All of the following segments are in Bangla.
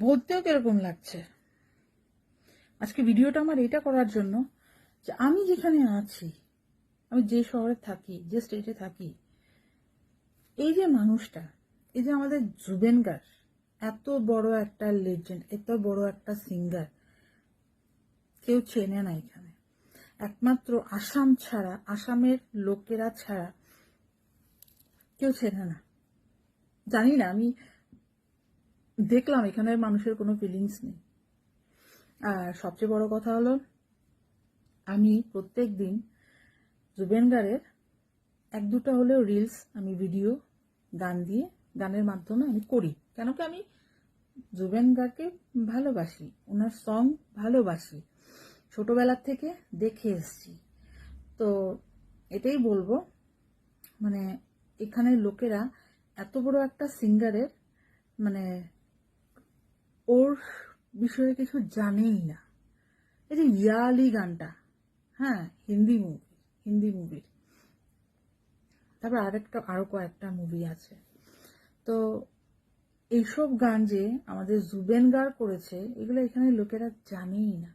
বলতেও কিরকম লাগছে। আজকে ভিডিওটা আমার এটা করার জন্য যে আমি যেখানে আছি, আমি যে শহরে থাকি, যে স্টেটে থাকি, এই যে মানুষটা, এই যে আমাদের জুবেন গার্গ, এত বড় একটা লেজেন্ড, এত বড় একটা সিঙ্গার, কেউ চেনে না এখানে। একমাত্র আসাম ছাড়া, আসামের লোকেরা ছাড়া কেউ চেনে না। জানি না, আমি দেখলাম এখানের মানুষের কোনো ফিলিংস নেই। আর সবচেয়ে বড় কথা হলো, আমি প্রত্যেক দিন জুবেন গার্গের এক দুটো হলেও রিলস, আমি ভিডিও গান দিয়ে, গানের মাধ্যমে আমি করি। কেন কি আমি জুবেন গার্গকে ভালোবাসি, ওনার সং ভালোবাসি, ছোটবেলার থেকে দেখে এসছি। তো এটাই বলবো, মানে এখানের লোকেরা এত বড় একটা সিঙ্গারের মানে ওর বিষয়ে কিছু জানেই না। এই যে ইয়ালি গানটা, হ্যাঁ, হিন্দি মুভির, তারপর আরো কয়েকটা মুভি আছে। তো এইসব গান যে আমাদের জুবেন গার্গ করেছে, এগুলো এখানে লোকেরা জানেই না।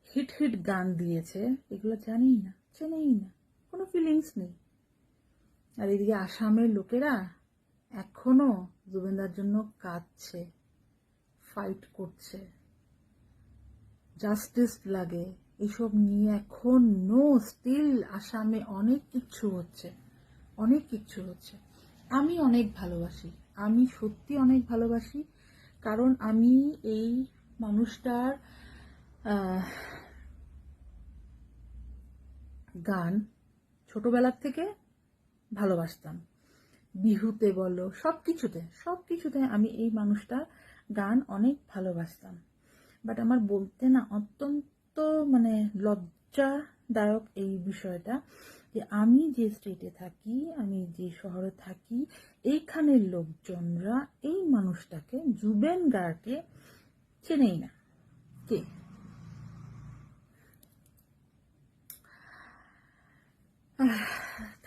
হিট হিট গান দিয়েছে, এগুলো জানেই না, চেনেই না, কোনো ফিলিংস নেই। আর এদিকে আসামের লোকেরা এখনো জুবেনদার জন্য কাঁদছে, ফাইট করছে, জাস্টিস লাগে, এসব নিয়ে এখনো স্টিল আসামে অনেক কিছু হচ্ছে, অনেক কিছু হচ্ছে। আমি অনেক ভালোবাসি, আমি সত্যি অনেক ভালোবাসি, কারণ আমি এই মানুষটার গান ছোটবেলার থেকে ভালোবাসতাম। বিহুতে বলো, সবকিছুতে আমি এই মানুষটার গান অনেক ভালোবাসতাম। বাট আমার বলতে না অত্যন্ত মানে লজ্জাদায়ক এই বিষয়টা, যে আমি যে স্টেটে থাকি, আমি যে শহরে থাকি, এইখানের লোকজনরা এই মানুষটাকে, জুবেন গার্গকে চেনেই না। কে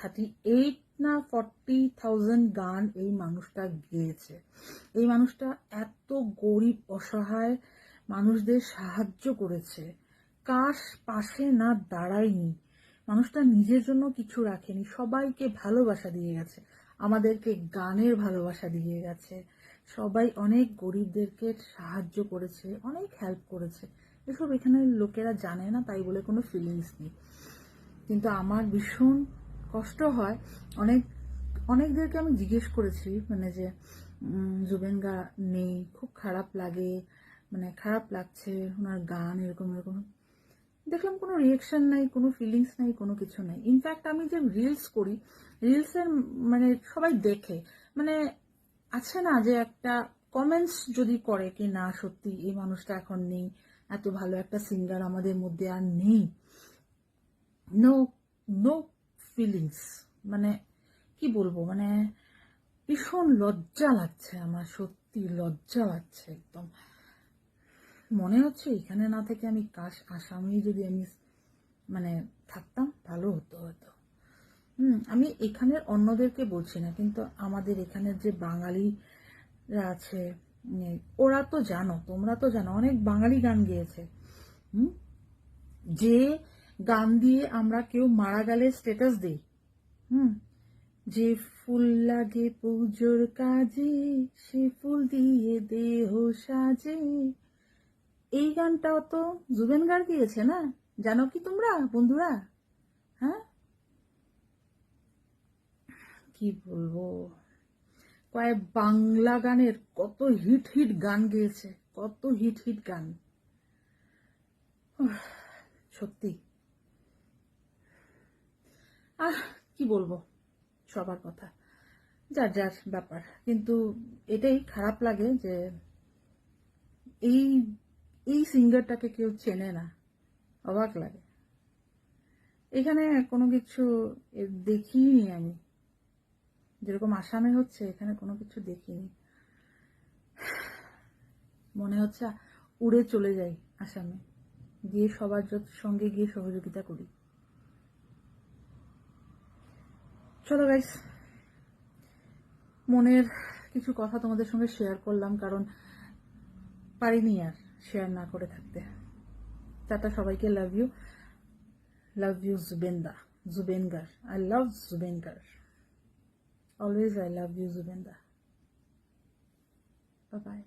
38 না 40,000 গান এই মানুষটা গেয়েছে। এই মানুষটা এত গরিব অসহায় মানুষদের সাহায্য করেছে, কাশ পাশে না দাঁড়ায়নি। মানুষটা নিজের জন্য কিছু রাখেনি, সবাইকে ভালোবাসা দিয়ে গেছে, আমাদেরকে গানের ভালোবাসা দিয়ে গেছে, সবাই অনেক গরিবদেরকে সাহায্য করেছে, অনেক হেল্প করেছে। এসব এখানের লোকেরা জানে না, তাই বলে কোনো ফিলিংস নেই। কিন্তু আমার ভীষণ কষ্ট হয়, অনেকদেরকে আমি জিজ্ঞেস করেছি, মানে যে জুবেন গার্গ নেই, খুব খারাপ লাগে, মানে খারাপ লাগছে, ওনার গান এরকম এরকম। দেখলাম কোনো রিয়েকশন নাই, কোনো ফিলিংস নাই, কোনো কিছু নাই। ইনফ্যাক্ট আমি যে রিলস করি, রিলসের মানে সবাই দেখে, মানে আছে না যে একটা কমেন্টস যদি করে কি না সত্যি এই মানুষটা এখন নেই, এত ভালো একটা সিঙ্গার আমাদের মধ্যে আর নেই, নো নো ফিলিংস, মানে কি বলবো, মানে ভীষণ লজ্জা লাগছে আমার, সত্যি লজ্জা লাগছে একদম। মনে হচ্ছে এখানে না থেকে আমি কাশ আসামেই যদি আমি মানে থাকতাম ভালো হতো হয়তো। আমি এখানের অন্যদেরকে বলছি না, কিন্তু আমাদের এখানের যে বাঙালিরা আছে, ওরা তো জানো, তোমরা তো জানো, অনেক বাঙালি গান গেয়েছে। যে গান দিয়ে আমরা কেউ মারা গেলে স্ট্যাটাস দিই, যে ফুল লাগে পুজোর কাজে, সে ফুল দিয়ে দেহ সাজে, এই গানটাও তো জুবেন গার্গ গিয়েছে না? জানো কি তোমরা বন্ধুরা? হ্যাঁ, কি বলবো, কয়েক বাংলা গানের কত হিট হিট গান গেয়েছে, কত হিট হিট গান, সত্যি। আর কি বলবো, সবার কথা যার যার ব্যাপার, কিন্তু এটাই খারাপ লাগে যে এই এই সিঙ্গারটাকে কেউ চেনে না, অবাক লাগে। এখানে কোনো কিছু দেখিনি আমি, যেরকম আসামে হচ্ছে এখানে কোনো কিছু দেখিনি। মনে হচ্ছে উড়ে চলে যাই আসামে, গিয়ে সবার সঙ্গে গিয়ে সহযোগিতা করি। চলো গাইস, মনের কিছু কথা তোমাদের সঙ্গে শেয়ার করলাম, কারণ পারিনি আর শেয়ার না করে থাকতে। টাটা সবাইকে, love you Zubeen Garg, I love Zubeen Garg, always I love you জুবেনদা, বাই বাই।